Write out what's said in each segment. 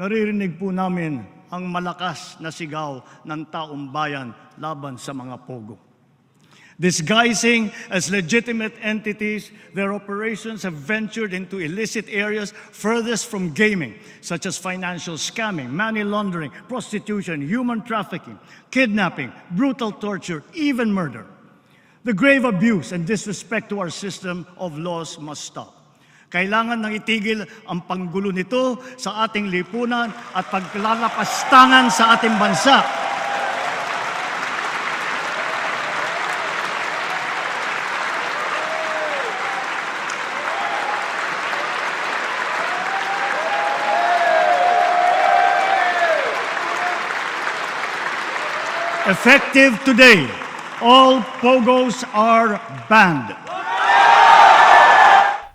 naririnig po namin ang malakas na sigaw ng taong bayan laban sa mga pogo. Disguising as legitimate entities, their operations have ventured into illicit areas furthest from gaming, such as financial scamming, money laundering, prostitution, human trafficking, kidnapping, brutal torture, even murder. The grave abuse and disrespect to our system of laws must stop. Kailangan nang itigil ang panggulo nito sa ating lipunan at paglalapastangan sa ating bansa. Effective today, all POGOs are banned.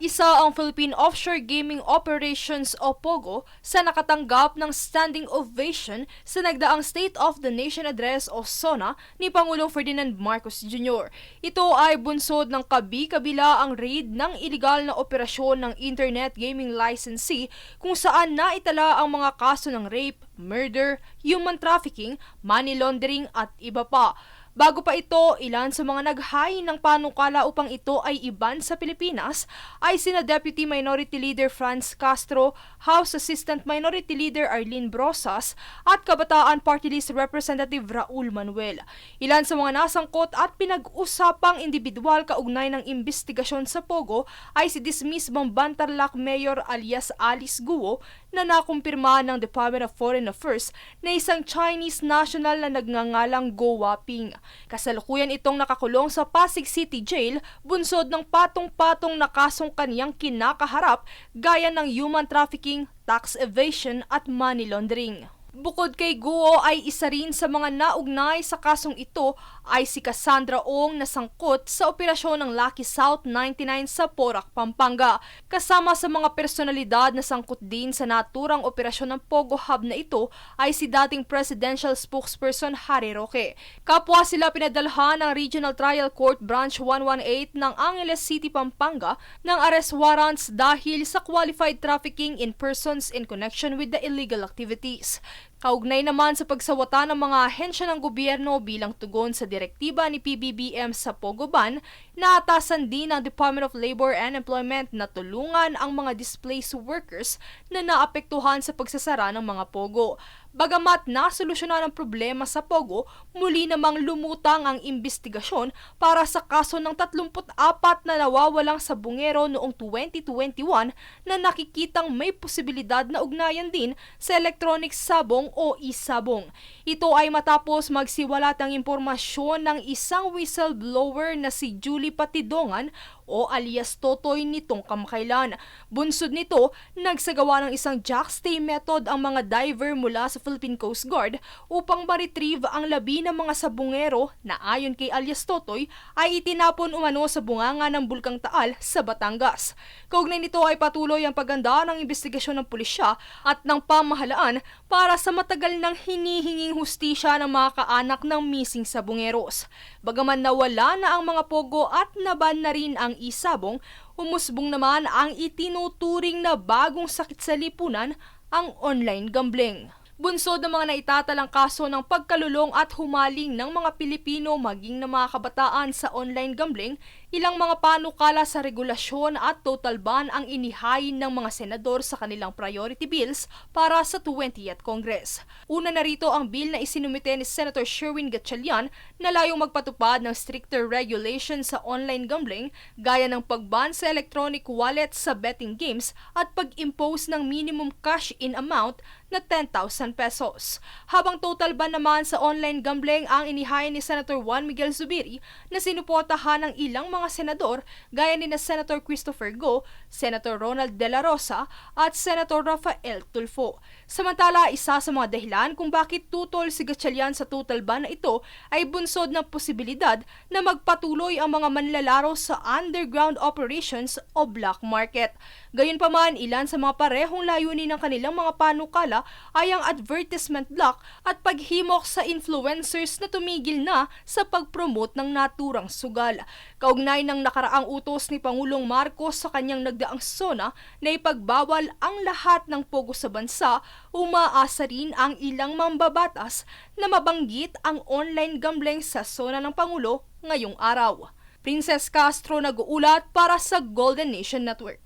Isa ang Philippine Offshore Gaming Operations o POGO sa nakatanggap ng standing ovation sa nagdaang State of the Nation Address o SONA ni Pangulong Ferdinand Marcos Jr. Ito ay bunsod ng kabi-kabila ang raid ng iligal na operasyon ng Internet Gaming Licensee kung saan naitala ang mga kaso ng rape, murder, human trafficking, money laundering at iba pa. Bago pa ito, ilan sa mga naghain ng panukala upang ito ay iban sa Pilipinas ay sina Deputy Minority Leader Franz Castro, House Assistant Minority Leader Arlene Brosas at Kabataan Party List Representative Raul Manuel. Ilan sa mga nasangkot at pinag-usapang individual kaugnay ng investigasyon sa POGO ay si dismissed Bantarlac Mayor alias Alice Guo na nakumpirma ng Department of Foreign Affairs na isang Chinese national na nagngangalang Go Waping. Kasalukuyan itong nakakulong sa Pasig City Jail bunsod ng patong-patong na kasong kaniyang kinakaharap gaya ng human trafficking, tax evasion at money laundering. Bukod kay Guo ay isa rin sa mga naugnay sa kasong ito ay si Cassandra Ong na sangkot sa operasyon ng Lucky South 99 sa Porac, Pampanga. Kasama sa mga personalidad na sangkot din sa naturang operasyon ng Pogo Hub na ito ay si dating presidential spokesperson Harry Roque. Kapwa sila pinadalhan ng Regional Trial Court Branch 118 ng Angeles City, Pampanga ng arrest warrants dahil sa qualified trafficking in persons in connection with the illegal activities. Kaugnay naman sa pagsawata ng mga ahensya ng gobyerno bilang tugon sa direktiba ni PBBM sa Pogo Ban, naatasan din ng Department of Labor and Employment na tulungan ang mga displaced workers na naapektuhan sa pagsasara ng mga Pogo. Bagamat nasolusyonan ang problema sa Pogo, muli namang lumutang ang investigasyon para sa kaso ng 34 na nawawalang sabungero noong 2021 na nakikitang may posibilidad na ugnayan din sa electronic sabong o e-sabong. Ito ay matapos magsiwalat ang impormasyon ng isang whistleblower na si Julie Patidongan o alias Totoy nitong kamakailan. Bunsod nito, nagsagawa ng isang jackstay method ang mga diver mula sa Philippine Coast Guard upang ma-retrieve ang labi ng mga sabungero na ayon kay alias Totoy ay itinapon umano sa bunganga ng Bulkang Taal sa Batangas. Kaugnay nito ay patuloy ang pagganda ng investigasyon ng pulisya at ng pamahalaan para sa matagal nang hinihinging hustisya ng mga kaanak ng missing sabungeros. Bagaman nawala na ang mga Pogo at naban na rin ang isabong, umusbong naman ang itinuturing na bagong sakit sa lipunan, ang online gambling. Bunsod ng mga naitatalang kaso ng pagkalulong at humaling ng mga Pilipino maging ng mga kabataan sa online gambling, ilang mga panukala sa regulasyon at total ban ang inihain ng mga senador sa kanilang priority bills para sa 20th Congress. Una na rito ang bill na isinumite ni Senator Sherwin Gatchalian na layong magpatupad ng stricter regulation sa online gambling gaya ng pagban sa electronic wallet sa betting games at pag-impose ng minimum cash-in amount na 10,000 pesos. Habang total ban naman sa online gambling ang inihain ni Senator Juan Miguel Zubiri na sinuportahan ng ilang mga senador gaya ni na Senator Christopher Go, Senator Ronald De La Rosa at Senator Rafael Tulfo. Samantala, isa sa mga dahilan kung bakit tutol si Gatchalian sa total ban na ito ay bunsod ng posibilidad na magpatuloy ang mga manlalaro sa underground operations o black market. Gayunpaman, ilan sa mga parehong layunin ng kanilang mga panukala ay ang advertisement block at paghimok sa influencers na tumigil na sa pagpromote ng naturang sugal. Kaugnay ng nakaraang utos ni Pangulong Marcos sa kanyang nagdaang SONA na ipagbawal ang lahat ng pogo sa bansa, umaasa rin ang ilang mambabatas na mabanggit ang online gambling sa SONA ng Pangulo ngayong araw. Princess Castro nag-uulat para sa Golden Nation Network.